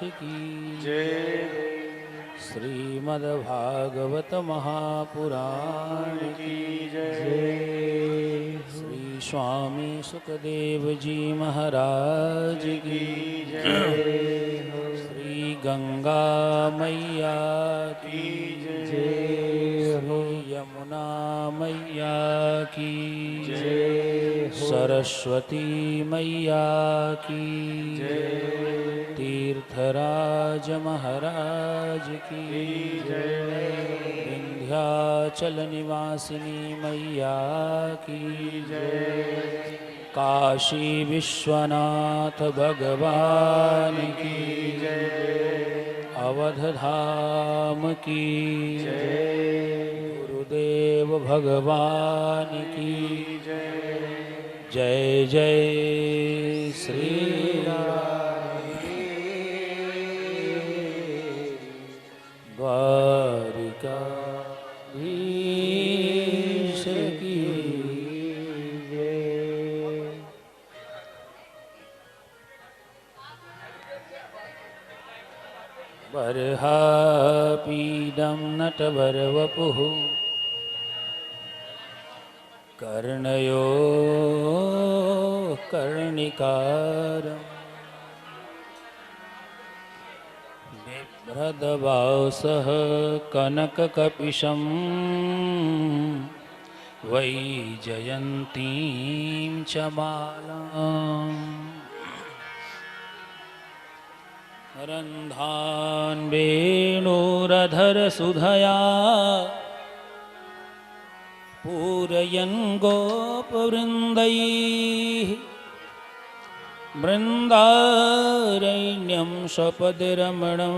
की जय। श्रीमद्भागवत महापुराण की जय। श्री स्वामी सुखदेव जी महाराज की जय। श्री गंगा मैया की जय। श्री यमुना मैया की जय। सरस्वती मैया की जय। तीर्थराज महाराज की जय। विंध्याचल निवासिनी मैया की जय। काशी विश्वनाथ भगवान की जय। अवध धाम की जय। गुरुदेव भगवान की जय। जय जय श्री द्वारिकाधीश की जय। बर्हापीडं नटवरवपुः कर्णयो कर्णिकारम् बिभ्रदवासः कनककपिशं वैजयन्तीं च मालाम् रन्ध्रान् वेणुरधरसुधया पूरयन् गोपवृन्दैः बृन्दारण्यं स्वपतिरमणं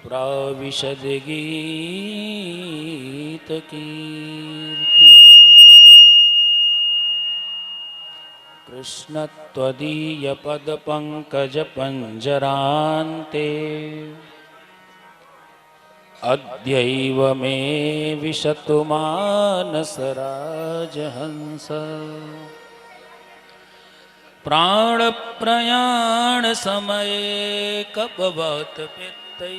प्राविशद्गीतकीर्तिः। कृष्ण त्वदीयपदपङ्कजपञ्जरान्ते अद्यैव मे विशतु मानसराजहंस। प्राणप्रयाणसमये कपवत्पित्तैः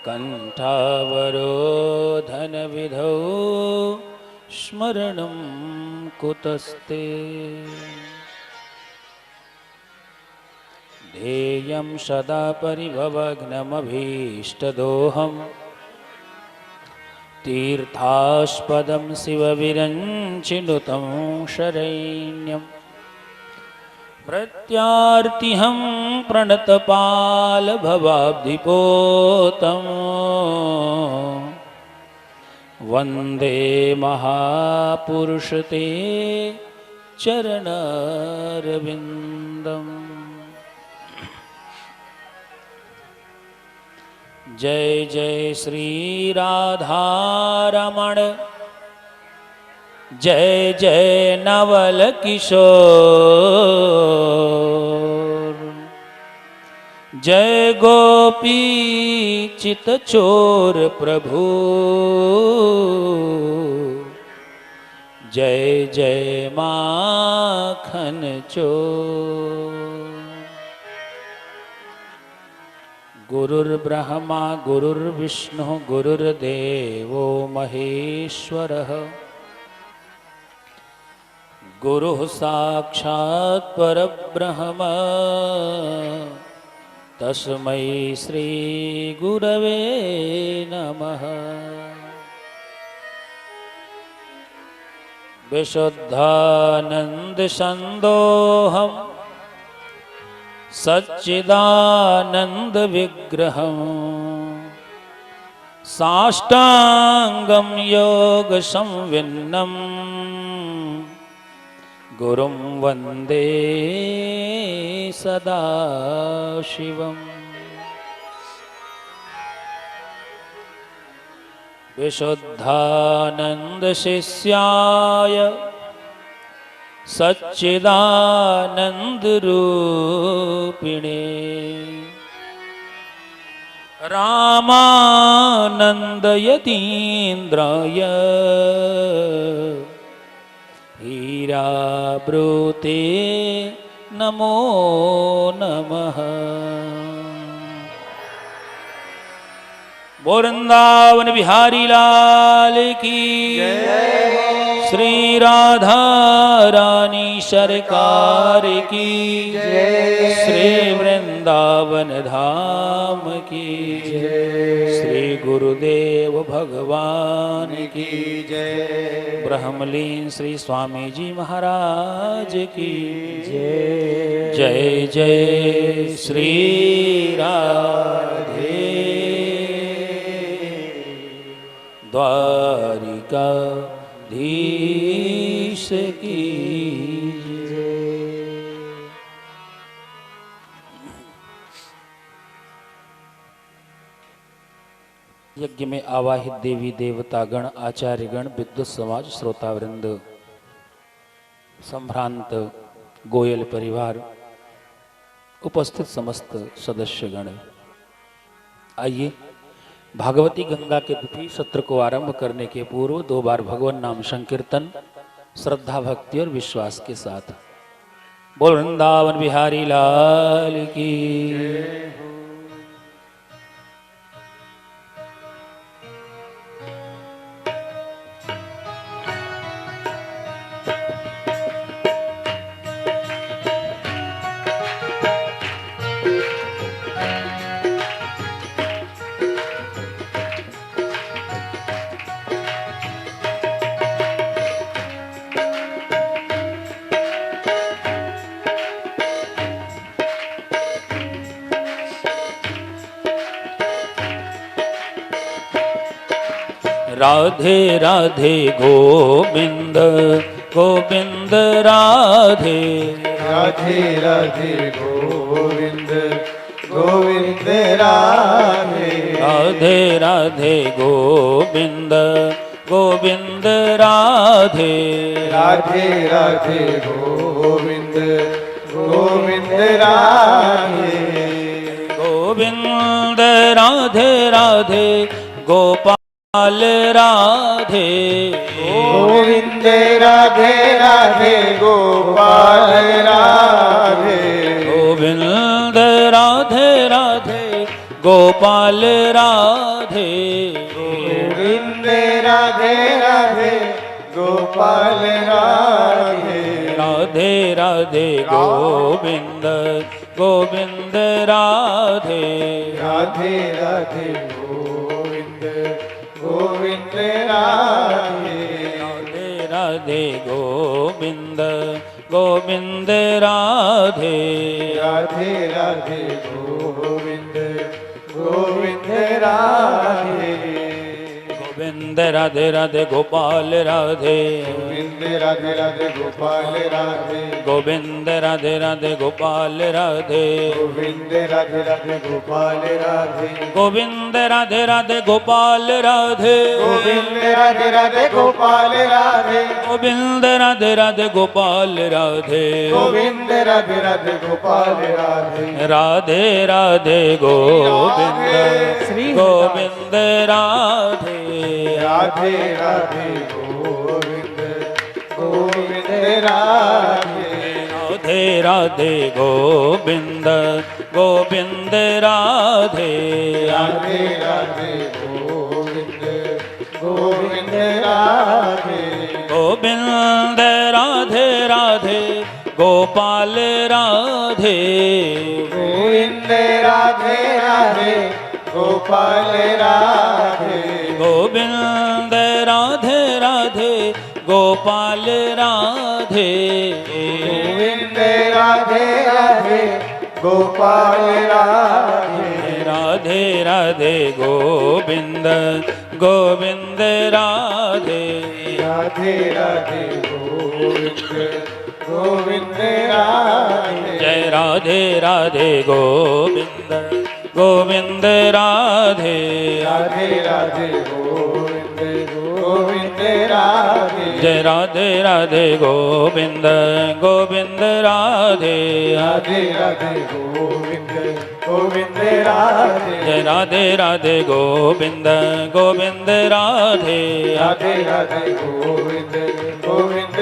कण्ठावरोधनविधौ स्मरणं कुतस्ते। ध्येयं सदा परिभवग्नमभीष्टदोहं तीर्थास्पदं शिवविरञ्चिनुतं शरण्यं प्रत्यार्तिहं प्रणतपालभवाब्धिपोतम् वन्दे महापुरुषते चरणारविन्दम्। जय जय श्री राधारमण जय जय नवल किशोर जय गोपी चित चोर प्रभु जय जय माखन चोर। गुरुर्ब्रह्मा गुरुर्विष्णु गुरुर्देवो महेश्वरः गुरुः साक्षात् परब्रह्म तस्मै श्री गुरवे नमः। विशुद्धानन्द सन्दोहम् सच्चिदानंद विग्रहं साष्टांगं योग संविन्नं गुरुं वन्दे सदाशिवम्। विशुद्धानंद शिष्याय सच्चिदानंद रूपिणे रामानंद यतीन्द्राय हीराब्रूते नमो नमः। वृंदावन बिहारी लाल की श्री राधा रानी सरकार की श्री वृंदावन धाम की श्री गुरुदेव भगवान की जय। ब्रह्मलीन श्री स्वामी जी महाराज की जय। जय जय श्री राधे द्वारिकाधीश की यज्ञ में आवाहित देवी देवतागण, आचार्यगण, विद्वत समाज, श्रोतावृंद, संभ्रांत गोयल परिवार, उपस्थित समस्त सदस्यगण, आइए भागवती गंगा के द्वितीय सत्र को आरंभ करने के पूर्व 2 बार भगवान नाम संकीर्तन श्रद्धा भक्ति और विश्वास के साथ। बोल वृंदावन बिहारी लाल की। राधे राधे गोविंद गोविंद राधे राधे राधे गोविंद गोविंद राधे राधे राधे गोविंद गोविंद राधे राधे राधे गोविंद गोविंद राधे गोविंद राधे राधे गोपाल राधे गोविंद राधे राधे गोपाल राधे गोविंद राधे राधे गोपाल राधे गोविंद राधे राधे गोपाल राधे राधे राधे गोविंद गोविंद राधे राधे राधे गोविंद गोविंद राधे राधे राधे गोविंद गोविंद राधे राधे राधे गोविंद गोविंद राधे गोविंद राधे राधे गोपाल राधे गोविंद राधे राधे गोपाल राधे गोविंद राधे राधे गोपाल राधे गोविंद राधे राधे गोपाल राधे गोविंद राधे राधे गोपाल राधे गोविंद राधे राधे गोपाल राधे गोविंद राधे राधे गोपाल राधे गोविंद राधे राधे गोपाल राधे राधे राधे गोविंद गोविंद राधे राधे राधे गोविंद गोविंद राधे राधे राधे गोविंद गोविंद राधे राधे राधे गोविंद गोविंद राधे गोविंद राधे राधे गोपाल राधे गोविंद राधे राधे गोपाल राधे गोविंद राधे राधे गोपाल राधे गोविंद राधे राधे गोपाल राधे राधे राधे गोविंद गोविंद राधे राधे राधे गोविंद गोविंद राधे जय राधे राधे गोविंद गोविंद राधे राधे राधे गोविंद गोविंद राधे जय राधे राधे गोविंद गोविंद राधे राधे राधे गोविंद गोविंद राधे जय राधे राधे गोविंद गोविंद राधे राधे राधे गोविंद गोविंद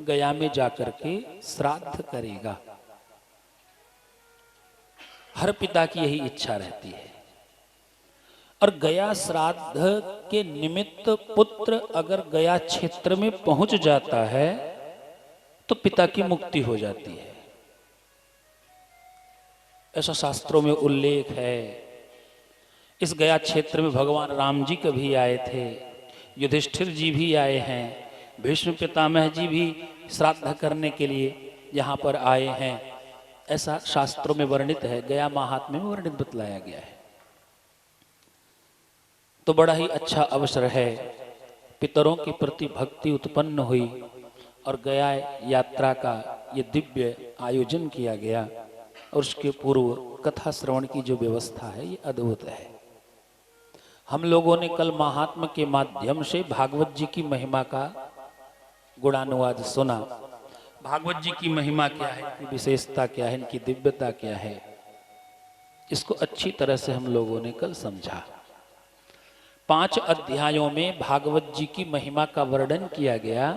गया में जाकर के श्राद्ध करेगा। हर पिता की यही इच्छा रहती है। और गया श्राद्ध के निमित्त पुत्र अगर गया क्षेत्र में पहुंच जाता है तो पिता की मुक्ति हो जाती है। ऐसा शास्त्रों में उल्लेख है। इस गया क्षेत्र में भगवान राम जी कभी आए थे, युधिष्ठिर जी भी आए हैं, भीष्म पितामह जी भी श्राद्ध करने के लिए यहाँ पर आए हैं। ऐसा शास्त्रों में वर्णित है, गया महात्म्य में वर्णित बतलाया गया है। तो बड़ा ही अच्छा अवसर है, पितरों के प्रति भक्ति उत्पन्न हुई और गया यात्रा का ये दिव्य आयोजन किया गया। और उसके पूर्व कथा श्रवण की जो व्यवस्था है ये अद्भुत है। हम लोगों ने कल महात्मा के माध्यम से भागवत जी की महिमा का गुणानुवाद सुना। भागवत जी की महिमा क्या है, इनकी विशेषता क्या है, इनकी दिव्यता क्या है, इसको अच्छी तरह से हम लोगों ने कल समझा। 5 अध्यायों में भागवत जी की महिमा का वर्णन किया गया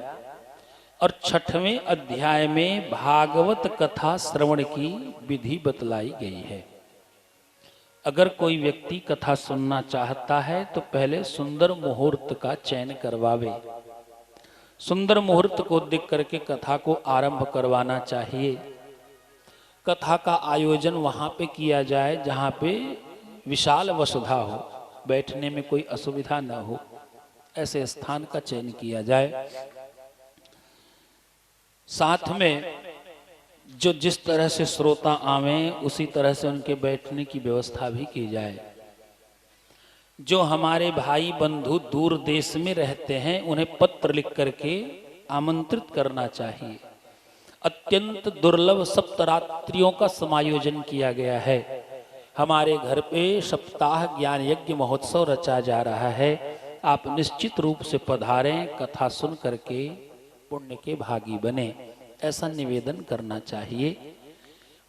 और 6वें अध्याय में भागवत कथा श्रवण की विधि बतलाई गई है। अगर कोई व्यक्ति कथा सुनना चाहता है तो पहले सुंदर मुहूर्त का चयन करवावे। सुंदर मुहूर्त को देख करके कथा को आरंभ करवाना चाहिए। कथा का आयोजन वहां पे किया जाए जहां पे विशाल वसुधा हो, बैठने में कोई असुविधा न हो, ऐसे स्थान का चयन किया जाए। साथ में जो जिस तरह से श्रोता आवे उसी तरह से उनके बैठने की व्यवस्था भी की जाए। जो हमारे भाई बंधु दूर देश में रहते हैं उन्हें पत्र लिख करके आमंत्रित करना चाहिए। अत्यंत दुर्लभ सप्तरात्रियों का समायोजन किया गया है। हमारे घर पे सप्ताह ज्ञान यज्ञ महोत्सव रचा जा रहा है। आप निश्चित रूप से पधारें, कथा सुन करके पुण्य के भागी बने, ऐसा निवेदन करना चाहिए।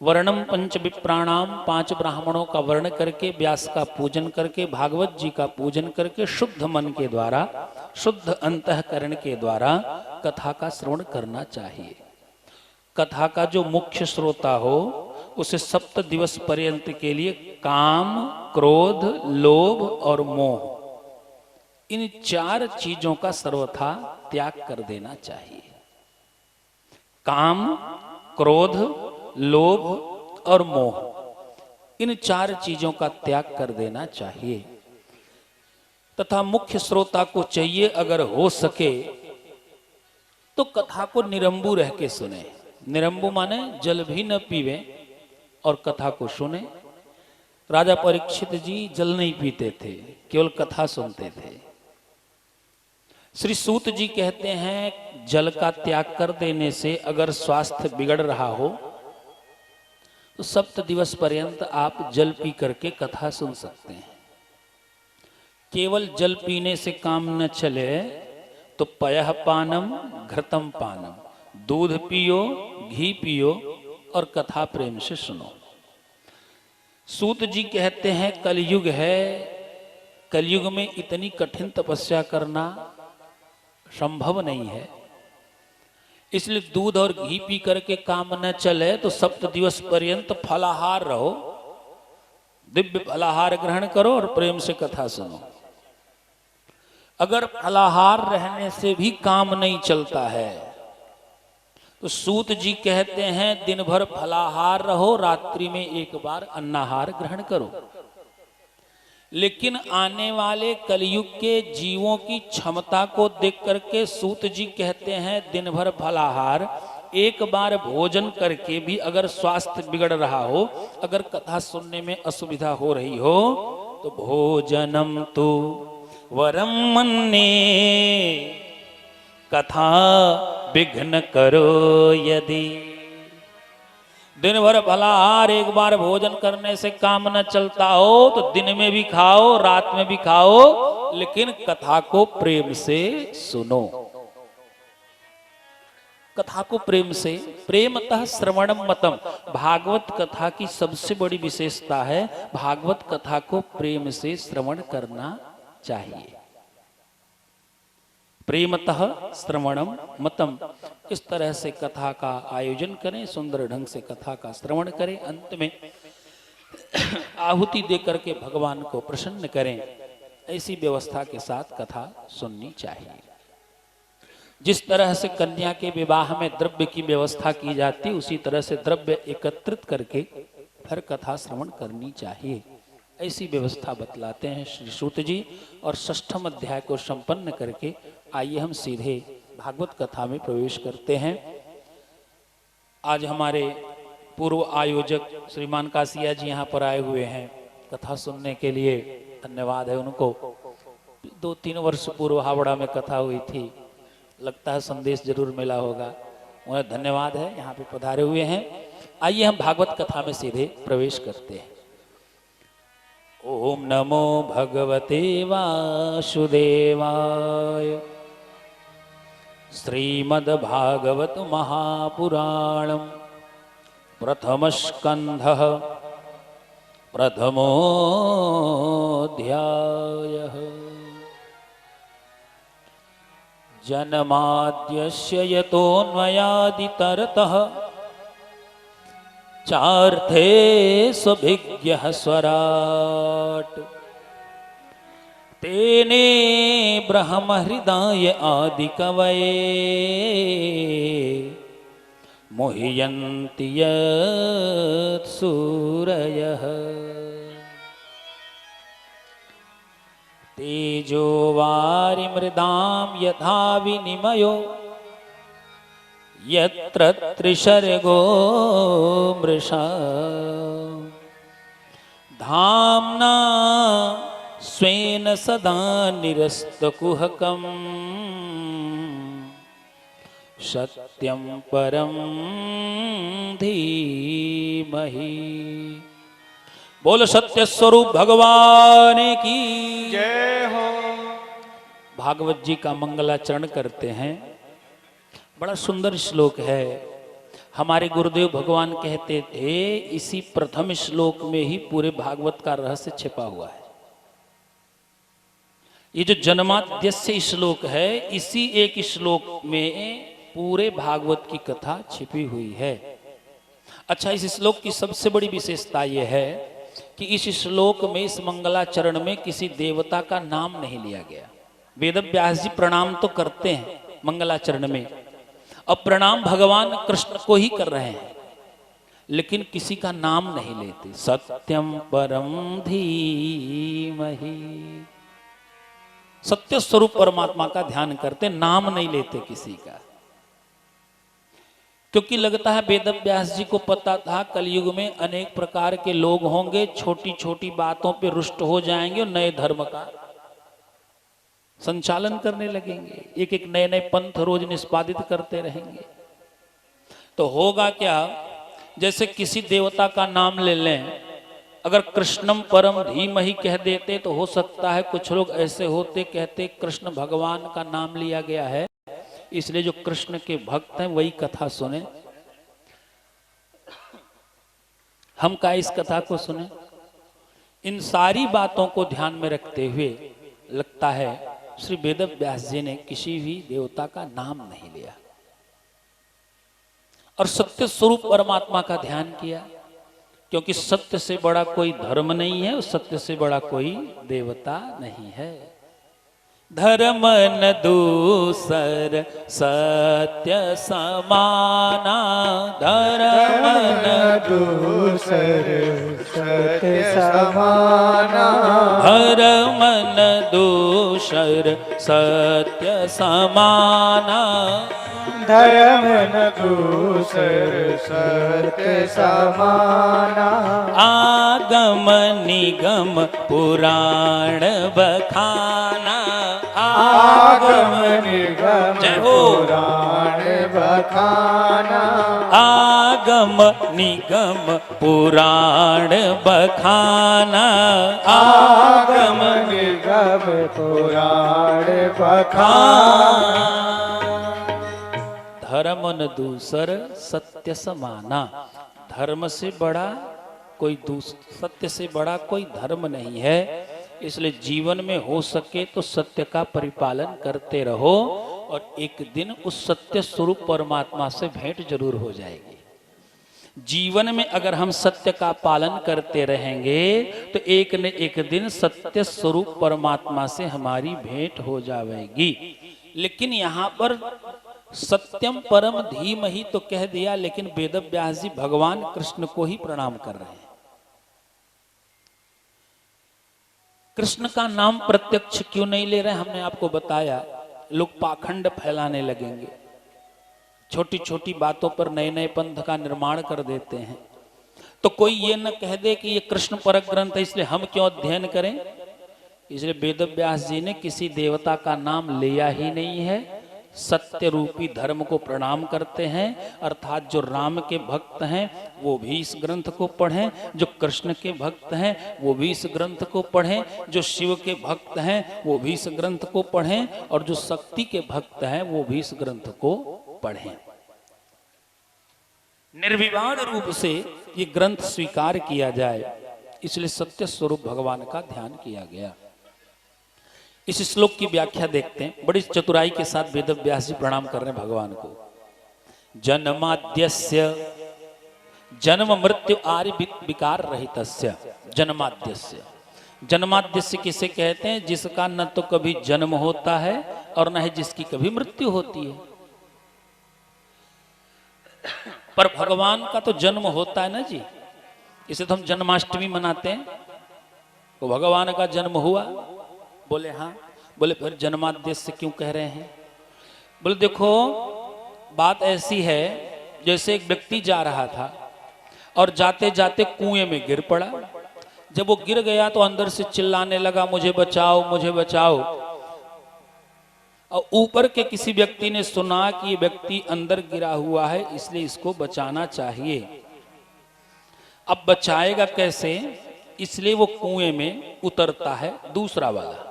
वर्णम पंच विप्राणाम, 5 ब्राह्मणों का वर्ण करके, व्यास का पूजन करके, भागवत जी का पूजन करके, शुद्ध मन के द्वारा, शुद्ध अंतःकरण के द्वारा कथा का श्रवण करना चाहिए। कथा का जो मुख्य श्रोता हो उसे 7 दिवस पर्यंत के लिए काम, क्रोध, लोभ और मोह, इन 4 चीजों का सर्वथा त्याग कर देना चाहिए। काम, क्रोध, लोभ और मोह, इन 4 चीजों का त्याग कर देना चाहिए। तथा मुख्य श्रोता को चाहिए अगर हो सके तो कथा को निरंबु रह के सुने। निरंबु माने जल भी न पीवे और कथा को सुने। राजा परीक्षित जी जल नहीं पीते थे, केवल कथा सुनते थे। श्री सूत जी कहते हैं जल का त्याग कर देने से अगर स्वास्थ्य बिगड़ रहा हो तो 7 दिवस पर्यंत आप जल पी करके कथा सुन सकते हैं। केवल जल पीने से काम न चले तो पयः पानम घृतम पानम, दूध पियो, घी पियो और कथा प्रेम से सुनो। सूत जी कहते हैं कलयुग है, कलयुग में इतनी कठिन तपस्या करना संभव नहीं है, इसलिए दूध और घी पी करके काम न चले तो 7 दिवस पर्यंत फलाहार रहो, दिव्य फलाहार ग्रहण करो और प्रेम से कथा सुनो। अगर फलाहार रहने से भी काम नहीं चलता है तो सूत जी कहते हैं दिन भर फलाहार रहो, रात्रि में एक बार अन्नाहार ग्रहण करो। लेकिन आने वाले कलयुग के जीवों की क्षमता को देख करके सूत जी कहते हैं दिन भर फलाहार, एक बार भोजन करके भी अगर स्वास्थ्य बिगड़ रहा हो, अगर कथा सुनने में असुविधा हो रही हो तो भोजनम तो वरम मन्ने कथा विघ्न करो यदि। दिन भर फलाहार एक बार भोजन करने से काम न चलता हो तो दिन में भी खाओ, रात में भी खाओ, लेकिन कथा को प्रेम से सुनो। कथा को प्रेम से, प्रेमतः श्रवणम मतम, भागवत कथा की सबसे बड़ी विशेषता है भागवत कथा को प्रेम से श्रवण करना चाहिए। प्रेमतः श्रवणम मतम, इस तरह से कथा का आयोजन करें, सुंदर ढंग से कथा का श्रवण करें, अंत में आहुति देकर के भगवान को प्रसन्न करें। ऐसी व्यवस्था के साथ कथा सुननी चाहिए। जिस तरह से कन्या के विवाह में द्रव्य की व्यवस्था की जाती, उसी तरह से द्रव्य एकत्रित करके फिर कथा श्रवण करनी चाहिए। ऐसी व्यवस्था बतलाते हैं श्री सूत जी। और षष्ठम अध्याय को संपन्न करके आइए हम सीधे भागवत कथा में प्रवेश करते हैं। आज हमारे पूर्व आयोजक श्रीमान कासिया जी यहाँ पर आए हुए हैं कथा सुनने के लिए, धन्यवाद है उनको। 2-3 वर्ष पूर्व हावड़ा में कथा हुई थी, लगता है संदेश जरूर मिला होगा, उन्हें धन्यवाद है, यहाँ पे पधारे हुए हैं। आइए हम भागवत कथा में सीधे प्रवेश करते हैं। ओम नमो भगवते वासुदेवाय। श्रीमद्भागवत महापुराणम् प्रथम स्कंधः प्रथमोऽध्यायः। जन्माद्यस्य यतोऽन्वयादितरतः चार्थे स्वभिज्ञः स्वराट् तेने ब्रह्महृदाय आदिकवये मुह्यन्ति यत्सूरयः। तेजो वारिमृदां यथा विनिमयो यत्र त्रिशर्गो मृषा धाम्ना स्वेन सदा निरस्तकुहकम् सत्यं परं धीमहि। बोल सत्य स्वरूप भगवान की जय हो। भागवत जी का मंगलाचरण करते हैं। बड़ा सुंदर श्लोक है। हमारे गुरुदेव भगवान कहते थे इसी प्रथम श्लोक में ही पूरे भागवत का रहस्य छिपा हुआ है। ये जो जन्माद्यस्य श्लोक है, इसी एक श्लोक में पूरे भागवत की कथा छिपी हुई है। अच्छा, इस श्लोक की सबसे बड़ी विशेषता यह है कि इस श्लोक में, इस मंगलाचरण में किसी देवता का नाम नहीं लिया गया। वेद व्यास जी प्रणाम तो करते हैं मंगलाचरण में, अब प्रणाम भगवान कृष्ण को ही कर रहे हैं, लेकिन किसी का नाम नहीं लेते। सत्यम परम धीमहि, सत्य स्वरूप परमात्मा का ध्यान करते, नाम नहीं लेते किसी का। क्योंकि लगता है वेद व्यास जी को पता था कलयुग में अनेक प्रकार के लोग होंगे, छोटी छोटी बातों पे रुष्ट हो जाएंगे और नए धर्म का संचालन करने लगेंगे, एक एक नए नए पंथ रोज निष्पादित करते रहेंगे। तो होगा क्या, जैसे किसी देवता का नाम ले लें, अगर कृष्णम परम धीमहि कह देते तो हो सकता है कुछ लोग ऐसे होते कहते कृष्ण भगवान का नाम लिया गया है, इसलिए जो कृष्ण के भक्त हैं वही कथा सुने। हम का इस कथा को सुने? इन सारी बातों को ध्यान में रखते हुए लगता है श्री वेद व्यास जी ने किसी भी देवता का नाम नहीं लिया और सत्य स्वरूप परमात्मा का ध्यान किया, क्योंकि सत्य से बड़ा कोई धर्म नहीं है और सत्य से बड़ा कोई देवता नहीं है। धर्म न दूसर सत्य समाना, धर्म न दूसर सत्य समाना, धर्म न दूसर सत्य समाना, धर्म न दूसर सत्य समाना। आगम निगम पुराण बखाना, आगम निगम जय हो। पुराण बखाना, आगम निगम पुराण बखाना, आगम निगम पुराण बखाना। धर्म न दूसर सत्य समाना, धर्म से बड़ा कोई सत्य से बड़ा कोई धर्म नहीं है। इसलिए जीवन में हो सके तो सत्य का परिपालन करते रहो और एक दिन उस सत्य स्वरूप परमात्मा से भेंट जरूर हो जाएगी। जीवन में अगर हम सत्य का पालन करते रहेंगे तो एक न एक दिन सत्य स्वरूप परमात्मा से हमारी भेंट हो जाएगी। लेकिन यहाँ पर सत्यम परम धीमहि तो कह दिया, लेकिन वेद व्यास जी भगवान कृष्ण को ही प्रणाम कर रहे हैं। कृष्ण का नाम प्रत्यक्ष क्यों नहीं ले रहे? हमने आपको बताया, लोग पाखंड फैलाने लगेंगे, छोटी छोटी बातों पर नए नए पंथ का निर्माण कर देते हैं। तो कोई ये न कह दे कि ये कृष्ण परक ग्रंथ है इसलिए हम क्यों अध्ययन करें। इसलिए वेद व्यास जी ने किसी देवता का नाम लिया ही नहीं है, सत्य रूपी धर्म को प्रणाम करते हैं। अर्थात जो राम के भक्त हैं वो भी इस ग्रंथ को पढ़ें, जो कृष्ण के भक्त हैं वो भी इस ग्रंथ को पढ़ें, जो शिव के भक्त हैं वो भी इस ग्रंथ को पढ़ें, और जो शक्ति के भक्त हैं वो भी इस ग्रंथ को पढ़ें। निर्विवाद रूप से ये ग्रंथ स्वीकार किया जाए, इसलिए सत्य स्वरूप भगवान का ध्यान किया गया। इस श्लोक की व्याख्या देखते हैं, बड़ी चतुराई के साथ वेद व्यास जी प्रणाम कर रहे हैं भगवान को। जन्माद्यस्य जन्म मृत्यु आर्य विकार रहितस्य। जन्माद्यस्य, जन्माद्यस्य किसे कहते हैं? जिसका न तो कभी जन्म होता है और न ही जिसकी कभी मृत्यु होती है। पर भगवान का तो जन्म होता है ना जी, इसे तो हम जन्माष्टमी मनाते हैं। तो भगवान का जन्म हुआ, बोले हाँ। बोले फिर जन्माद्यस्य क्यों कह रहे हैं? बोले देखो बात ऐसी है, जैसे एक व्यक्ति जा रहा था और जाते जाते कुएं में गिर पड़ा। जब वो गिर गया तो अंदर से चिल्लाने लगा, मुझे बचाओ मुझे बचाओ। और ऊपर के किसी व्यक्ति ने सुना कि ये व्यक्ति अंदर गिरा हुआ है, इसलिए इसको बचाना चाहिए। अब बचाएगा कैसे? इसलिए वो कुएं में उतरता है दूसरा वाला।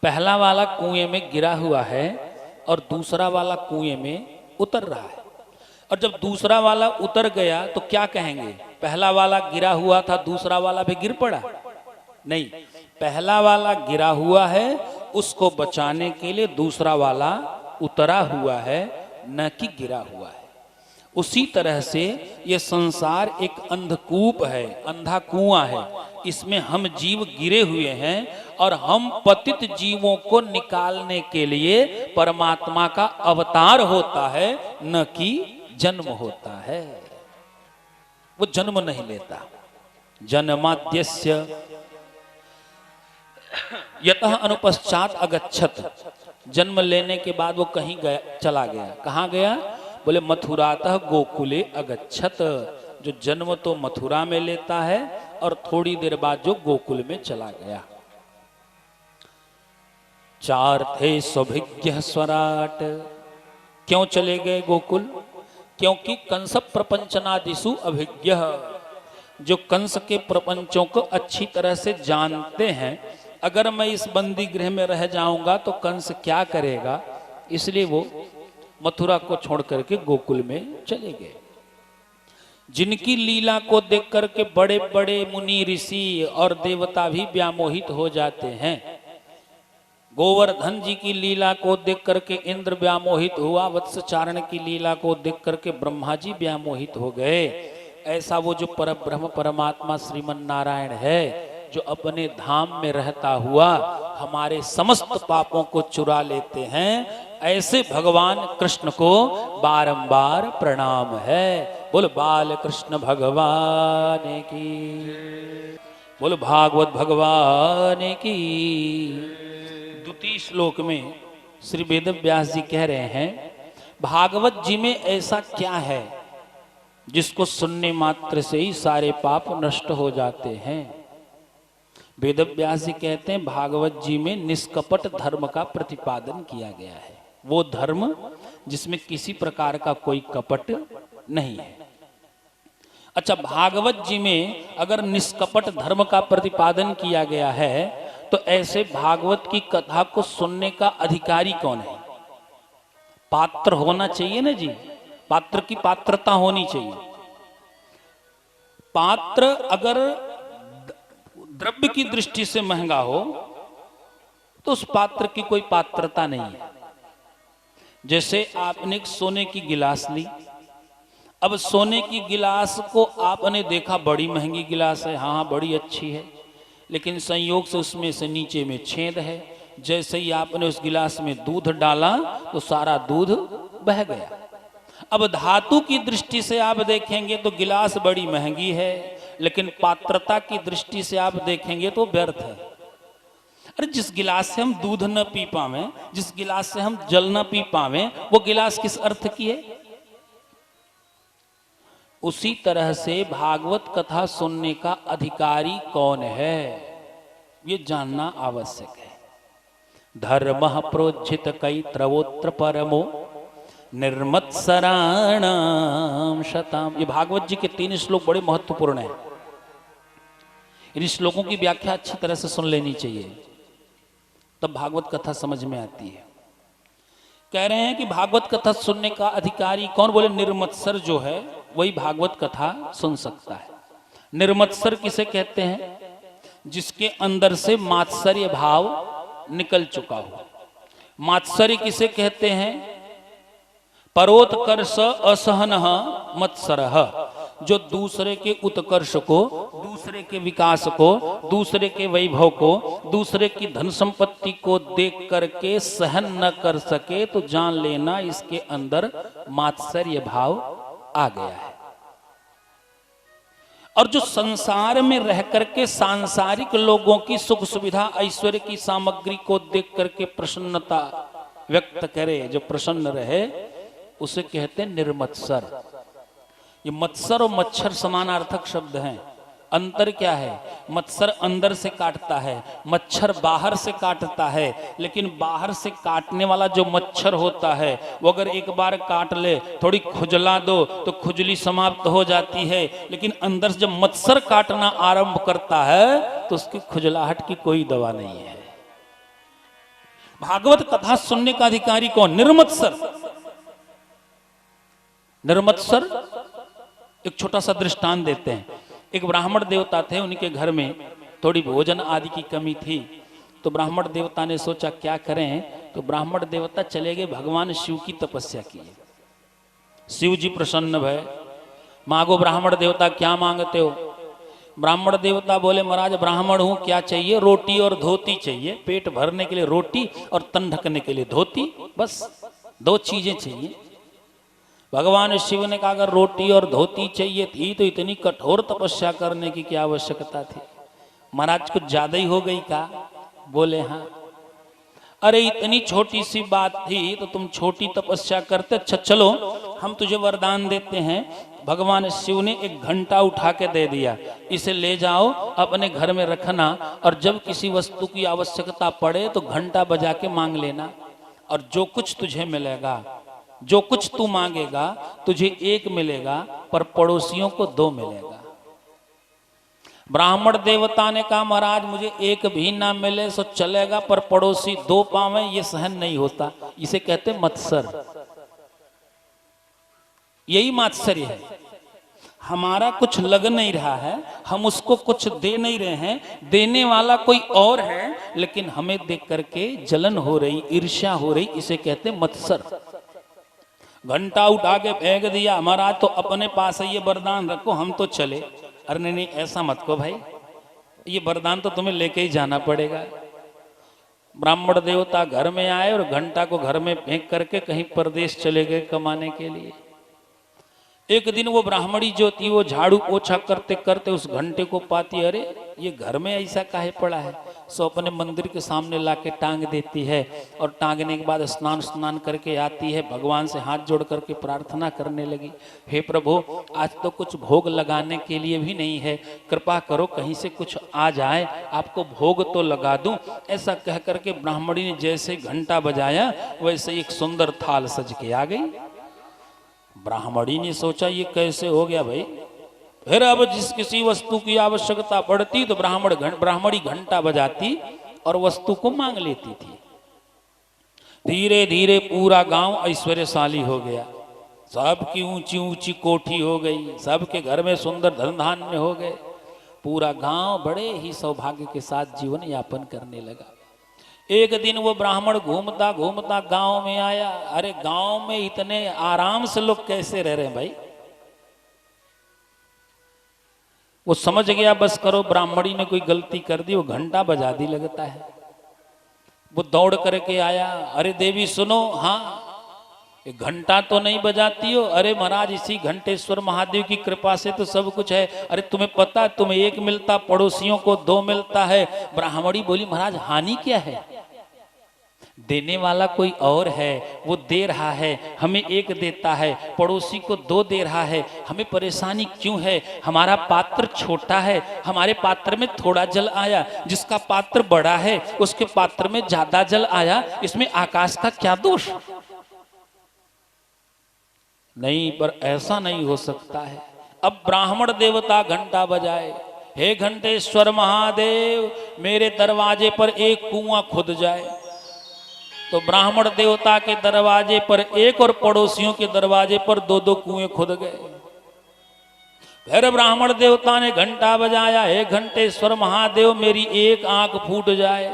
पहला वाला कुएं में गिरा हुआ है और दूसरा वाला कुएं में उतर रहा है। और जब दूसरा वाला उतर गया तो क्या कहेंगे? पहला वाला गिरा हुआ था, दूसरा वाला भी गिर पड़ा? नहीं, पहला वाला गिरा हुआ है, उसको बचाने के लिए दूसरा वाला उतरा हुआ है, न कि गिरा हुआ है। उसी तरह से ये संसार एक अंधकूप है, अंधा कुआं है। इसमें हम जीव गिरे हुए हैं और हम पतित जीवों को निकालने के लिए परमात्मा का अवतार होता है, न कि जन्म होता है। वो जन्म नहीं लेता। जन्माद्यस्य यतः अनुपश्चात अगच्छत। जन्म लेने के बाद वो कहीं गया, चला गया। कहाँ गया? बोले मथुरातः गोकुले अगच्छत। जो जन्म तो मथुरा में लेता है और थोड़ी देर बाद जो गोकुल में चला गया। चार थे सौभिज्ञ स्वराट। क्यों चले गए गोकुल? क्योंकि कंस प्रपंचनादिषु अभिज्ञ। जो कंस के प्रपंचों को अच्छी तरह से जानते हैं, अगर मैं इस बंदी गृह में रह जाऊंगा तो कंस क्या करेगा, इसलिए वो मथुरा को छोड़ करके गोकुल में चले गए। जिनकी लीला को देख करके बड़े बड़े मुनि ऋषि और देवता भी व्यामोहित हो जाते हैं। गोवर्धन जी की लीला को देख करके इंद्र व्यामोहित हुआ, वत्सचारण की लीला को देख करके ब्रह्मा जी व्यामोहित हो गए। ऐसा वो जो परब्रह्म परमात्मा श्रीमन नारायण है, जो अपने धाम में रहता हुआ हमारे समस्त पापों को चुरा लेते हैं, ऐसे भगवान कृष्ण को बारंबार प्रणाम है। बोल बाल कृष्ण भगवान की, बोल भागवत भगवान की। द्वितीय श्लोक में श्री वेद व्यास जी कह रहे हैं, भागवत जी में ऐसा क्या है जिसको सुनने मात्र से ही सारे पाप नष्ट हो जाते हैं। वेद व्यास जी कहते हैं भागवत जी में निष्कपट धर्म का प्रतिपादन किया गया है। वो धर्म जिसमें किसी प्रकार का कोई कपट नहीं है। अच्छा, भागवत जी में अगर निष्कपट धर्म का प्रतिपादन किया गया है तो ऐसे भागवत की कथा को सुनने का अधिकारी कौन है? पात्र होना चाहिए ना जी, पात्र की पात्रता होनी चाहिए। पात्र अगर द्रव्य की दृष्टि से महंगा हो तो उस पात्र की कोई पात्रता नहीं है। जैसे आपने एक सोने की गिलास ली, अब सोने की गिलास को आपने देखा बड़ी महंगी गिलास है, हाँ बड़ी अच्छी है, लेकिन संयोग से उसमें से नीचे में छेद है। जैसे ही आपने उस गिलास में दूध डाला तो सारा दूध बह गया। अब धातु की दृष्टि से आप देखेंगे तो गिलास बड़ी महंगी है, लेकिन पात्रता की दृष्टि से आप देखेंगे तो व्यर्थ है। अरे जिस गिलास से हम दूध न पी पावे, जिस गिलास से हम जल न पी पावे, वो गिलास किस अर्थ की है? उसी तरह से भागवत कथा सुनने का अधिकारी कौन है, ये जानना आवश्यक है। धर्म प्रोज्झित कई त्रवोत्र परमो निर्मत्सराणाम शताम। ये भागवत जी के 3 श्लोक बड़े महत्वपूर्ण हैं। इन श्लोकों की व्याख्या अच्छी तरह से सुन लेनी चाहिए, तब भागवत कथा समझ में आती है। कह रहे हैं कि भागवत कथा सुनने का अधिकारी कौन? बोले निर्मत्सर जो है वही भागवत कथा सुन सकता है। निर्मत्सर किसे कहते हैं? जिसके अंदर से मात्सर्य भाव निकल चुका हो। मात्सर्य किसे कहते हैं? परोत्कर्ष असहनः मत्सरः, जो दूसरे के उत्कर्ष को, दूसरे के विकास को, दूसरे के वैभव को, दूसरे की धन संपत्ति को देख करके सहन न कर सके तो जान लेना इसके अंदर मात्सर्य भाव आ गया है। और जो संसार में रह करके सांसारिक लोगों की सुख सुविधा ऐश्वर्य की सामग्री को देख करके प्रसन्नता व्यक्त करे, जो प्रसन्न रहे, उसे कहते हैं निर्मत्सर। ये मत्सर और मच्छर समानार्थक शब्द हैं। अंतर क्या है? मत्सर अंदर से काटता है, मच्छर बाहर से काटता है। लेकिन बाहर से काटने वाला जो मच्छर होता है वो अगर एक बार काट ले, थोड़ी खुजला दो तो खुजली समाप्त हो जाती है। लेकिन अंदर से जब मत्सर काटना आरंभ करता है तो उसकी खुजलाहट की कोई दवा नहीं है। भागवत कथा सुनने का अधिकारी कौन? निर्मत्सर। निर्मत्सर एक छोटा सा दृष्टांत देते हैं। एक ब्राह्मण देवता थे, उनके घर में थोड़ी भोजन आदि की कमी थी। तो ब्राह्मण देवता ने सोचा क्या करें, तो ब्राह्मण देवता चले गए भगवान शिव की तपस्या की। शिव जी प्रसन्न भय, मांगो ब्राह्मण देवता क्या मांगते हो? ब्राह्मण देवता बोले महाराज ब्राह्मण हूं, क्या चाहिए? रोटी और धोती चाहिए। पेट भरने के लिए रोटी और तन ढकने के लिए धोती, बस 2 चीजें चाहिए। भगवान शिव ने कहा अगर रोटी और धोती चाहिए थी तो इतनी कठोर तपस्या करने की क्या आवश्यकता थी? महाराज कुछ ज्यादा ही हो गई का? बोले हाँ। अरे इतनी छोटी सी बात थी तो तुम छोटी तपस्या करते। अच्छा चलो हम तुझे वरदान देते हैं। भगवान शिव ने एक घंटा उठा के दे दिया, इसे ले जाओ अपने घर में रखना, और जब किसी वस्तु की आवश्यकता पड़े तो घंटा बजा के मांग लेना, और जो कुछ तुझे मिलेगा, जो कुछ तू मांगेगा तुझे 1 मिलेगा पर पड़ोसियों को 2 मिलेगा। ब्राह्मण देवता ने कहा महाराज मुझे 1 भी ना मिले सो चलेगा, पर पड़ोसी 2 पावे ये सहन नहीं होता। इसे कहते मत्सर। यही मात्सर्य है। हमारा कुछ लग नहीं रहा है, हम उसको कुछ दे नहीं रहे हैं, देने वाला कोई और है, लेकिन हमें देख करके जलन हो रही, ईर्ष्या हो रही, इसे कहते मत्सर। घंटा उठा के फेंक दिया, महाराज तो अपने पास है, ये वरदान रखो हम तो चले। अरे नहीं नहीं ऐसा मत को भाई, ये वरदान तो तुम्हें लेके ही जाना पड़ेगा। ब्राह्मण देवता घर में आए और घंटा को घर में फेंक करके कहीं परदेश चले गए कमाने के लिए। एक दिन वो ब्राह्मणी जो थी वो झाड़ू पोछा करते करते उस घंटे को पाती, अरे ये घर में ऐसा काहे पड़ा है। सो अपने मंदिर के सामने लाके टांग देती है, और टांगने के बाद स्नान करके आती है, भगवान से हाथ जोड़ करके प्रार्थना करने लगी, हे प्रभु आज तो कुछ भोग लगाने के लिए भी नहीं है, कृपा करो कहीं से कुछ आ जाए, आपको भोग तो लगा दूं। ऐसा कह करके ब्राह्मणी ने जैसे घंटा बजाया वैसे एक सुंदर थाल सज के आ गई। ब्राह्मणी ने सोचा ये कैसे हो गया भाई। फिर अब जिस किसी वस्तु की आवश्यकता पड़ती तो ब्राह्मणी घंटा बजाती और वस्तु को मांग लेती थी। धीरे धीरे पूरा गांव ऐश्वर्यशाली हो गया, सबकी ऊंची ऊंची कोठी हो गई, सबके घर में सुंदर धन धान्य हो गए। पूरा गांव बड़े ही सौभाग्य के साथ जीवन यापन करने लगा। एक दिन वो ब्राह्मण घूमता घूमता गांव में आया। अरे गांव में इतने आराम से लोग कैसे रह रहे हैं भाई। वो समझ गया बस करो ब्राह्मणी ने कोई गलती कर दी, वो घंटा बजा दी लगता है। वो दौड़ करके आया, अरे देवी सुनो, हाँ ये घंटा तो नहीं बजाती हो? अरे महाराज इसी घंटेश्वर महादेव की कृपा से तो सब कुछ है। अरे तुम्हें पता, तुम्हें एक मिलता पड़ोसियों को दो मिलता है। ब्राह्मणी बोली महाराज हानि क्या है, देने वाला कोई और है, वो दे रहा है, हमें एक देता है, पड़ोसी को दो दे रहा है, हमें परेशानी क्यों है? हमारा पात्र छोटा है, हमारे पात्र में थोड़ा जल आया, जिसका पात्र बड़ा है उसके पात्र में ज्यादा जल आया, इसमें आकाश का क्या दोष? नहीं, पर ऐसा नहीं हो सकता है। अब ब्राह्मण देवता घंटा बजाए, हे घंटेश्वर महादेव मेरे दरवाजे पर एक कुआं खुद जाए। तो ब्राह्मण देवता के दरवाजे पर एक और पड़ोसियों के दरवाजे पर दो दो कुएं खुद गए। फिर ब्राह्मण देवता ने घंटा बजाया, हे घंटेश्वर महादेव मेरी एक आंख फूट जाए।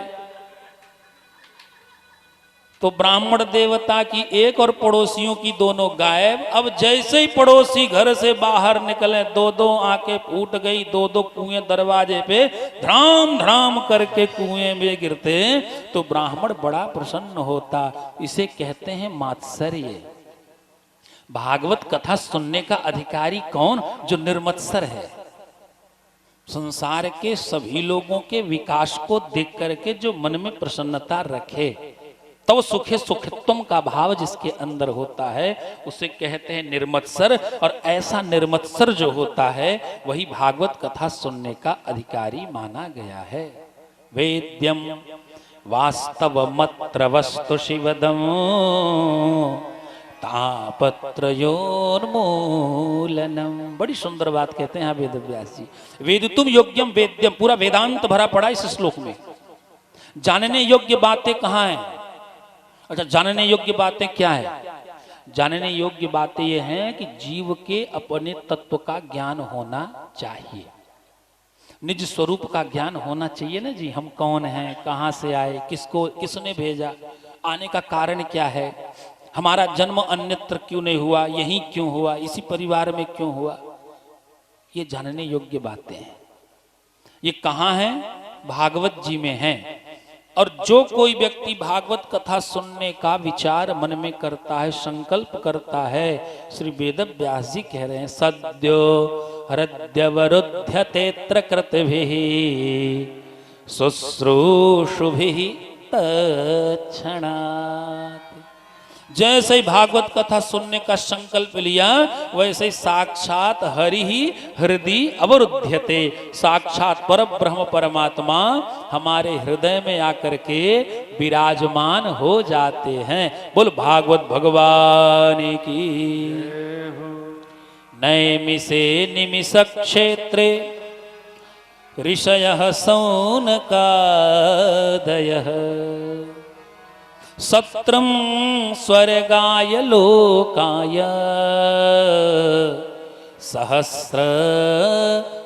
तो ब्राह्मण देवता की एक और पड़ोसियों की दोनों गायब। अब जैसे ही पड़ोसी घर से बाहर निकले, दो दो आंखें फूट गई, दो दो कुएं दरवाजे पे धड़ाम धड़ाम करके कुएं में गिरते। तो ब्राह्मण बड़ा प्रसन्न होता। इसे कहते हैं मात्सर्य। भागवत कथा सुनने का अधिकारी कौन? जो निर्मत्सर है, संसार के सभी लोगों के विकास को देख करके जो मन में प्रसन्नता रखे, तो सुखे सुखत्वम का भाव जिसके अंदर होता है उसे कहते हैं निर्मत्सर। और ऐसा निर्मत्सर जो होता है वही भागवत कथा सुनने का अधिकारी माना गया है। वेद्यम वास्तवमत्र वस्तु शिवदम तापत्रयोन्मूलनम। बड़ी सुंदर बात कहते हैं वेद व्यास जी। वेदितुम योग्यम वेद्यम, पूरा वेदांत भरा पड़ा इस श्लोक में। जानने योग्य बातें कहाँ हैं? अच्छा, जानने योग्य बातें क्या है? जानने योग्य बातें ये हैं कि जीव के अपने तत्व का ज्ञान होना चाहिए, निज स्वरूप का ज्ञान होना चाहिए ना जी। हम कौन हैं, कहाँ से आए, किसको किसने भेजा, आने का कारण क्या है, हमारा जन्म अन्यत्र क्यों नहीं हुआ, यहीं क्यों हुआ, इसी परिवार में क्यों हुआ, ये जानने योग्य बातें हैं। ये कहाँ हैं? भागवत जी में हैं। और जो कोई व्यक्ति भागवत कथा सुनने का विचार मन में करता है, संकल्प करता है, श्री वेद व्यास जी कह रहे हैं सद्यो हृद्यवरुध्यतेत्र कृतभिः शुश्रूषुभिः तत्क्षणात्। जैसे ही भागवत कथा सुनने का संकल्प लिया, वैसे ही साक्षात हरि ही हृदय अवरुध्यते, साक्षात पर ब्रह्म परमात्मा हमारे हृदय में आकर के विराजमान हो जाते हैं। बोल भागवत भगवान की। नैमिषे निमिष क्षेत्रे ऋषयः सौनकादयः सत्रम स्वर्गाय लोकाय सहस्र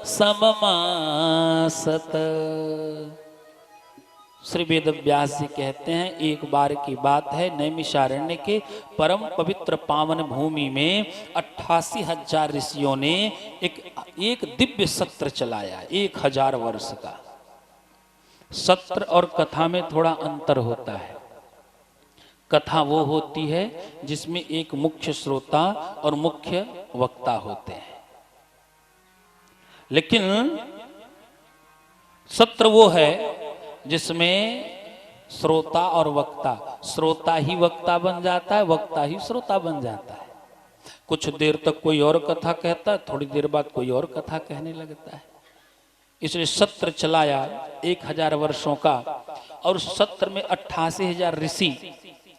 सममासत। श्री वेद व्यास जी कहते हैं एक बार की बात है, नैमिषारण्य के परम पवित्र पावन भूमि में 88,000 ऋषियों ने एक दिव्य सत्र चलाया। 1000 वर्ष का सत्र और कथा में थोड़ा अंतर होता है। कथा वो होती है जिसमें एक मुख्य श्रोता और मुख्य वक्ता होते हैं, लेकिन सत्र वो है जिसमें श्रोता और वक्ता, श्रोता ही वक्ता बन जाता है, वक्ता ही श्रोता बन जाता है। कुछ देर तक कोई और कथा कहता है, थोड़ी देर बाद कोई और कथा कहने लगता है। इसलिए सत्र चलाया 1000 वर्षों का। और सत्र में 88,000 ऋषि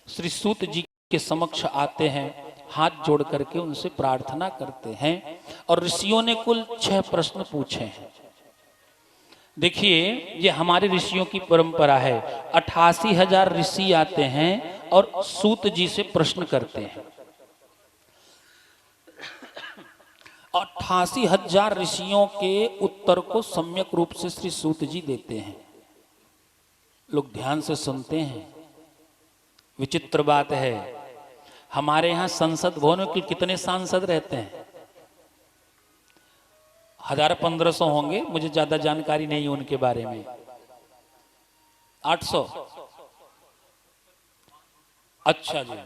श्री सूत जी के समक्ष आते हैं, हाथ जोड़ करके उनसे प्रार्थना करते हैं। और ऋषियों ने कुल 6 प्रश्न पूछे हैं। देखिए, ये हमारे ऋषियों की परंपरा है। 88,000 ऋषि आते हैं और सूत जी से प्रश्न करते हैं। 88,000 ऋषियों के उत्तर को सम्यक रूप से श्री सूत जी देते हैं। लोग ध्यान से सुनते हैं। विचित्र बात है, हमारे यहाँ संसद भवन में कितने सांसद रहते हैं? 1000-1500 होंगे, मुझे ज्यादा जानकारी नहीं है उनके बारे में। 800? अच्छा जी,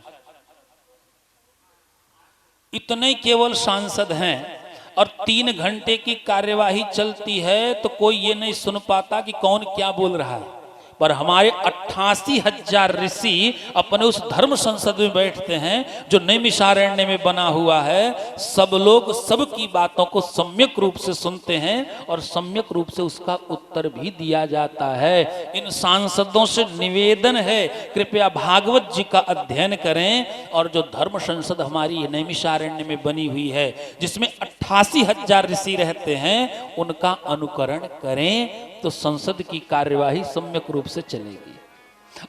इतने केवल सांसद हैं और 3 घंटे की कार्यवाही चलती है तो कोई ये नहीं सुन पाता कि कौन क्या बोल रहा है। पर हमारे 88,000 ऋषि अपने उस धर्म संसद में बैठते हैं जो नैमिषारण्य में बना हुआ है। सब लोग सबकी बातों को सम्यक रूप से सुनते हैं और सम्यक रूप से उसका उत्तर भी दिया जाता है। इन सांसदों से निवेदन है, कृपया भागवत जी का अध्ययन करें और जो धर्म संसद हमारी नैमिषारण्य में बनी हुई है जिसमें 88,000 ऋषि रहते हैं उनका अनुकरण करें तो संसद की कार्यवाही सम्यक रूप से चलेगी।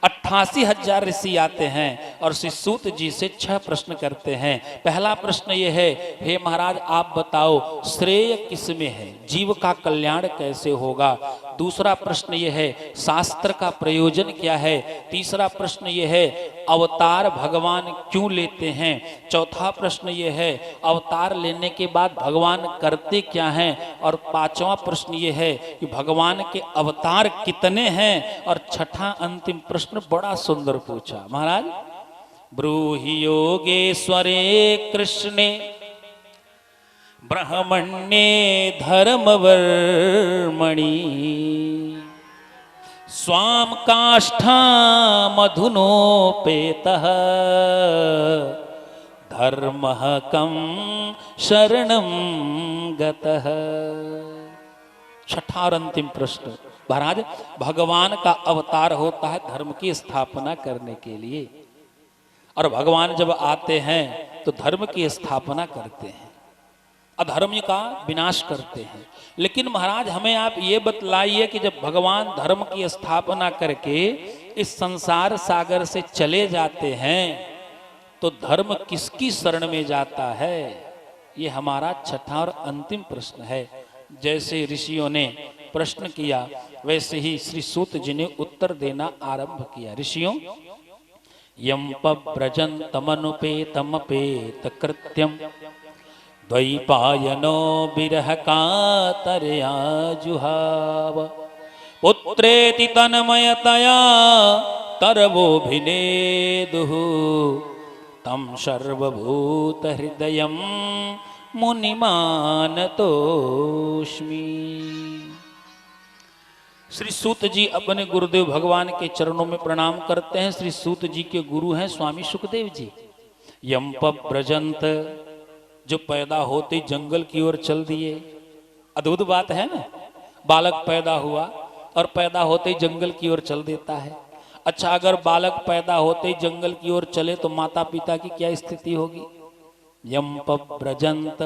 88,000 ऋषि आते हैं और श्री सूत जी से 6 प्रश्न करते हैं। पहला प्रश्न ये है, हे महाराज आप बताओ श्रेय किस में है, जीव का कल्याण कैसे होगा। दूसरा प्रश्न ये है, शास्त्र का प्रयोजन क्या है। तीसरा प्रश्न ये है, अवतार भगवान क्यों लेते हैं। चौथा प्रश्न ये है, अवतार लेने के बाद भगवान करते क्या हैं। और 5वां प्रश्न ये है कि भगवान के अवतार कितने हैं। और 6ठा अंतिम प्रश्न बड़ा सुंदर पूछा, महाराज ब्रूहि योगेश्वरे कृष्णे ब्रह्मण्ये धर्मवर्मणि स्वाम काष्ठा मधुनोपेतः धर्मः कं शरणं गतः। 6ठा और अंतिम प्रश्न, महाराज भगवान का अवतार होता है धर्म की स्थापना करने के लिए और भगवान जब आते हैं तो धर्म की स्थापना करते हैं, अधर्म का विनाश करते हैं। लेकिन महाराज हमें आप ये बतलाइए कि जब भगवान धर्म की स्थापना करके इस संसार सागर से चले जाते हैं तो धर्म किसकी शरण में जाता है। ये हमारा 6ठा और अंतिम प्रश्न है। जैसे ऋषियों ने प्रश्न किया वैसे ही श्री सूत जी ने उत्तर देना आरंभ किया। ऋषियों, यम पव्रजन्तमनुपेतमपेत कृत्यम द्वैपायनो विरह कातरया जुहाव पुत्रेति तन्मयतया तरवोभिनेदुः तम सर्वभूत हृदयं मुनिमानतोस्मि। श्री सूत जी अपने गुरुदेव भगवान के चरणों में प्रणाम करते हैं। श्री सूत जी के गुरु हैं स्वामी सुखदेव जी। यम पव्रजंत, जो पैदा होते ही जंगल की ओर चल दिए। अद्भुत बात है ना, बालक पैदा हुआ और पैदा होते ही जंगल की ओर चल देता है। अच्छा, अगर बालक पैदा होते ही जंगल की ओर चले तो माता पिता की क्या स्थिति होगी। यम पव्रजंत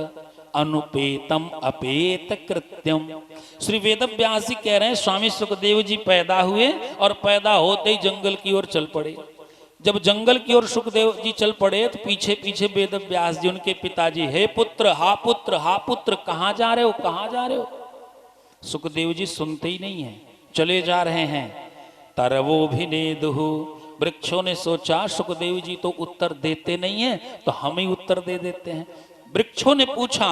अनुपेतम अपेत कृत्यम। श्री वेदव्यास जी कह रहे हैं स्वामी सुखदेव जी पैदा हुए और पैदा होते ही जंगल की ओर चल पड़े। जब जंगल की ओर सुखदेव जी चल पड़े तो पीछे पीछे वेदव्यास जी उनके पिताजी, हे पुत्र हा पुत्र हा पुत्र, कहाँ जा रहे हो कहाँ जा रहे हो। सुखदेव जी सुनते ही नहीं है, चले जा रहे हैं। तरवोभिनेदुः, वृक्षों ने सोचा सुखदेव जी तो उत्तर देते नहीं है तो हम ही उत्तर दे देते हैं। वृक्षों ने पूछा,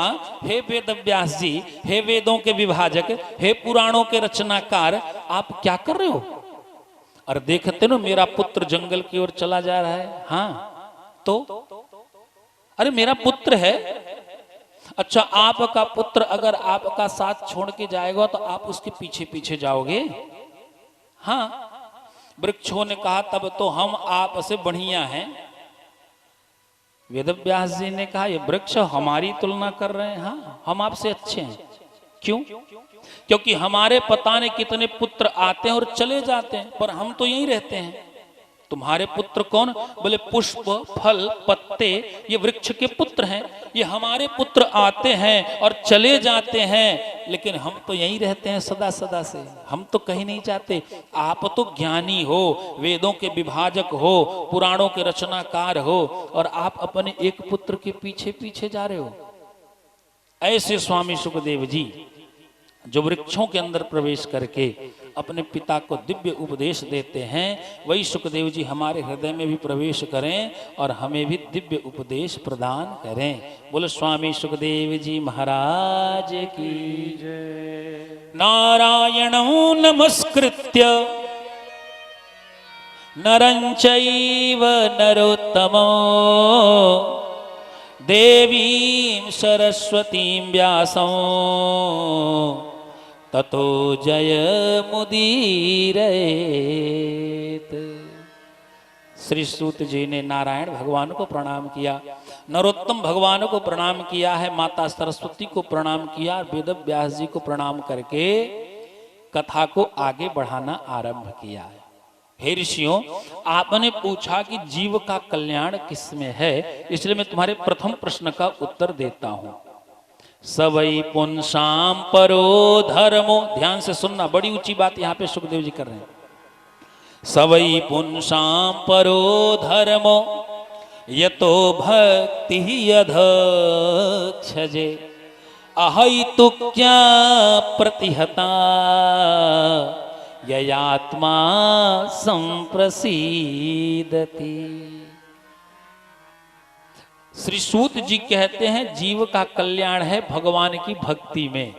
हे वेदव्यास जी, हे वेदों के विभाजक, हे पुराणों के रचनाकार, आप क्या कर रहे हो। और देखते ना मेरा पुत्र जंगल की ओर चला जा रहा है। हाँ तो अरे मेरा पुत्र है। अच्छा, आपका पुत्र अगर आपका साथ छोड़ के जाएगा तो आप उसके पीछे पीछे जाओगे। हाँ, वृक्षों ने कहा तब तो हम आप से बढ़िया हैं। वेदव्यास जी ने कहा ये वृक्ष हमारी तुलना कर रहे हैं। हाँ, हम आपसे अच्छे हैं। क्यों? क्योंकि हमारे पता नहीं कितने पुत्र आते हैं और चले जाते हैं पर हम तो यहीं रहते हैं। तुम्हारे पुत्र कौन? बोले पुष्प फल पत्ते ये वृक्ष के पुत्र हैं। ये हमारे पुत्र आते हैं और चले जाते हैं लेकिन हम तो यहीं रहते हैं सदा सदा से, हम तो कहीं नहीं जाते। आप तो ज्ञानी हो, वेदों के विभाजक हो, पुराणों के रचनाकार हो और आप अपने एक पुत्र के पीछे पीछे जा रहे हो। ऐसे स्वामी सुखदेव जी जो वृक्षों के अंदर प्रवेश करके अपने पिता को दिव्य उपदेश देते हैं, वही सुखदेव जी हमारे हृदय में भी प्रवेश करें और हमें भी दिव्य उपदेश प्रदान करें। बोलो स्वामी सुखदेव जी महाराज की जय। नारायणं नमस्कृत्य नरं चैव नरोत्तमो देवीं सरस्वतीं व्यासं ततो जय मुदीरयेत। श्री सूत जी ने नारायण भगवान को प्रणाम किया, नरोत्तम भगवान को प्रणाम किया है, माता सरस्वती को प्रणाम किया, वेद व्यास जी को प्रणाम करके कथा को आगे बढ़ाना आरंभ किया है। हे ऋषियों, आपने पूछा कि जीव का कल्याण किसमें है, इसलिए मैं तुम्हारे प्रथम प्रश्न का उत्तर देता हूं। सवै पुंसाम परो धर्मो, ध्यान से सुनना, बड़ी ऊंची बात यहां पे सुखदेव जी कर रहे हैं। सवै पुंसाम परो धर्मो यतो भक्ति यधक्षजे अहैतुक्या प्रतिहता ययात्मा संप्रसीदति। श्री सूत जी कहते हैं जीव का कल्याण है भगवान की भक्ति में,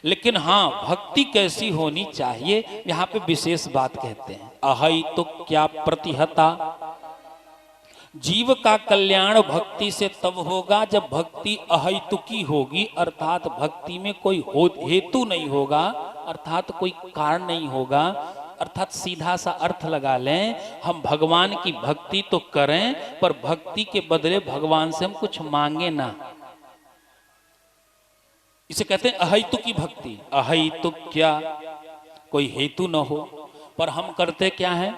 लेकिन हां भक्ति कैसी होनी चाहिए, यहां पे विशेष बात कहते हैं। अहैतुक्या प्रतिहता, जीव का कल्याण भक्ति से तब होगा जब भक्ति अहैतुकी होगी, अर्थात भक्ति में कोई हेतु नहीं होगा, अर्थात कोई कारण नहीं होगा। अर्थात सीधा सा अर्थ लगा लें, हम भगवान की भक्ति तो करें पर भक्ति के बदले भगवान से हम कुछ मांगे ना। इसे कहते हैं अहैतुकी भक्ति। अहैतुक क्या, कोई हेतु न हो, पर हम करते क्या है,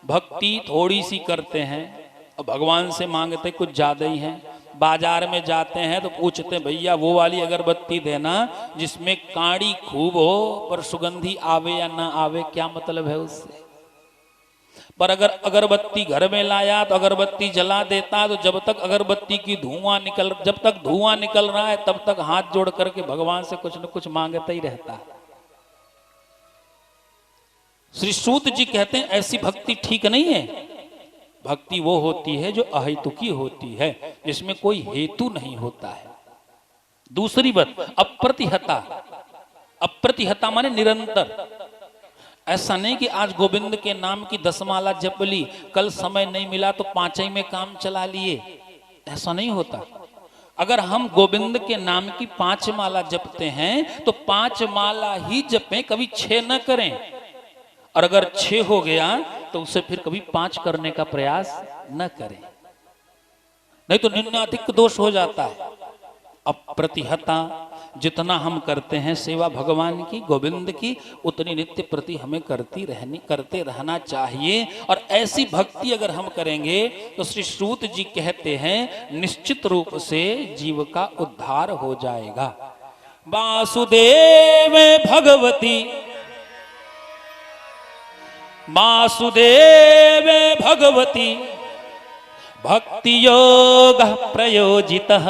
भक्ति थोड़ी सी करते हैं और भगवान से मांगते कुछ ज्यादा ही है। बाजार में जाते हैं तो पूछते हैं भैया वो वाली अगरबत्ती देना जिसमें काड़ी खूब हो पर सुगंधी आवे या ना आवे, क्या मतलब है उससे। पर अगर अगरबत्ती घर में लाया तो अगरबत्ती जला देता, तो जब तक अगरबत्ती की जब तक धुआं निकल रहा है तब तक हाथ जोड़ करके भगवान से कुछ न कुछ मांगता ही रहता है। श्री सूत जी कहते हैं ऐसी भक्ति ठीक नहीं है। भक्ति वो होती है जो अहेतुकी होती है, जिसमें कोई हेतु नहीं होता है। दूसरी बात अप्रतिहता। अप्रतिहता माने निरंतर। ऐसा नहीं कि आज गोविंद के नाम की 10 माला जप ली, कल समय नहीं मिला तो 5 में काम चला लिए, ऐसा नहीं होता। अगर हम गोविंद के नाम की 5 माला जपते हैं तो 5 माला ही जपें, कभी 6 न करें। और अगर 6 हो गया तो उसे फिर कभी 5 करने का प्रयास न करें, नहीं तो निम्नाधिक दोष हो जाता है। अप्रतिहता, जितना हम करते हैं सेवा भगवान की गोविंद की, उतनी नित्य प्रति हमें करते रहना चाहिए। और ऐसी भक्ति अगर हम करेंगे तो श्री सूत जी कहते हैं निश्चित रूप से जीव का उद्धार हो जाएगा। वासुदेव भगवती वासुदेव भगवती भक्ति योग प्रयोजितः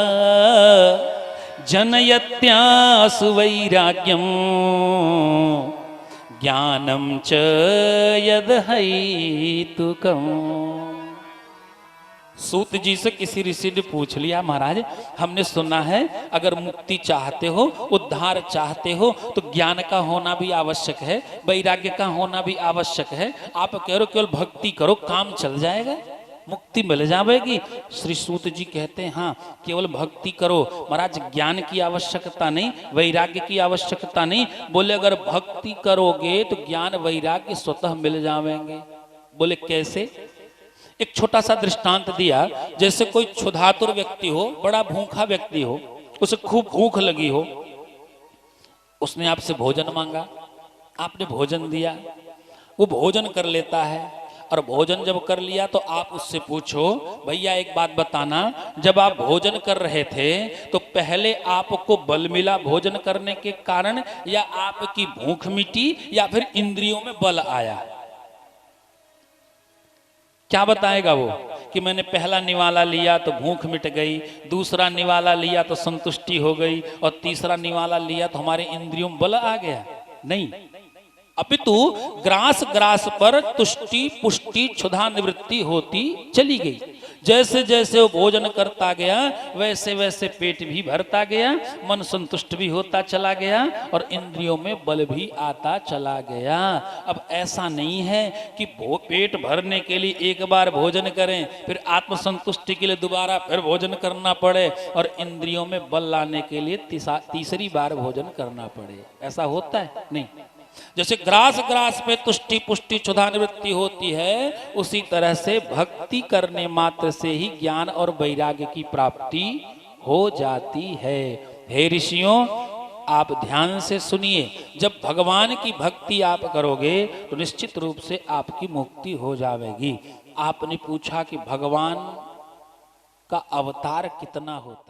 जनयत्यासु वैराग्यम ज्ञानम च यदहैतुकम्। सूत जी से किसी ऋषि ने पूछ लिया, महाराज हमने सुना है अगर मुक्ति चाहते हो, उद्धार चाहते हो तो ज्ञान का होना भी आवश्यक है, वैराग्य का होना भी आवश्यक है। आप कह रहे हो केवल भक्ति करो काम चल जाएगा, मुक्ति मिल जाएगी। श्री सूत जी कहते हैं हाँ केवल भक्ति करो महाराज, ज्ञान की आवश्यकता नहीं, वैराग्य की आवश्यकता नहीं। बोले अगर भक्ति करोगे तो ज्ञान वैराग्य स्वतः मिल जाएंगे। बोले कैसे? एक छोटा सा दृष्टांत दिया, जैसे कोई क्षुधातुर व्यक्ति हो, बड़ा भूखा व्यक्ति हो, उसे खूब भूख लगी हो, उसने आपसे भोजन मांगा, आपने भोजन दिया, वो भोजन कर लेता है। और भोजन जब कर लिया तो आप उससे पूछो भैया एक बात बताना, जब आप भोजन कर रहे थे तो पहले आपको बल मिला भोजन करने के कारण, या आपकी भूख मिटी, या फिर इंद्रियों में बल आया? क्या बताएगा वो कि मैंने पहला निवाला लिया तो भूख मिट गई, दूसरा निवाला लिया तो संतुष्टि हो गई, और तीसरा निवाला लिया तो हमारे इंद्रियों में बल आ गया? नहीं, अपितु ग्रास ग्रास पर तुष्टि पुष्टि क्षुधा निवृत्ति होती चली गई। जैसे जैसे वो भोजन करता गया वैसे वैसे पेट भी भरता गया, मन संतुष्ट भी होता चला गया और इंद्रियों में बल भी आता चला गया। अब ऐसा नहीं है कि पेट भरने के लिए एक बार भोजन करें, फिर आत्मसंतुष्टि के लिए दोबारा फिर भोजन करना पड़े और इंद्रियों में बल लाने के लिए तीसरी बार भोजन करना पड़े। ऐसा होता है? नहीं। जैसे ग्रास ग्रास पे तुष्टि पुष्टि क्षुधा निवृत्ति होती है, उसी तरह से भक्ति करने मात्र से ही ज्ञान और वैराग्य की प्राप्ति हो जाती है। हे ऋषियों, आप ध्यान से सुनिए, जब भगवान की भक्ति आप करोगे तो निश्चित रूप से आपकी मुक्ति हो जाएगी। आपने पूछा कि भगवान का अवतार कितना होता है?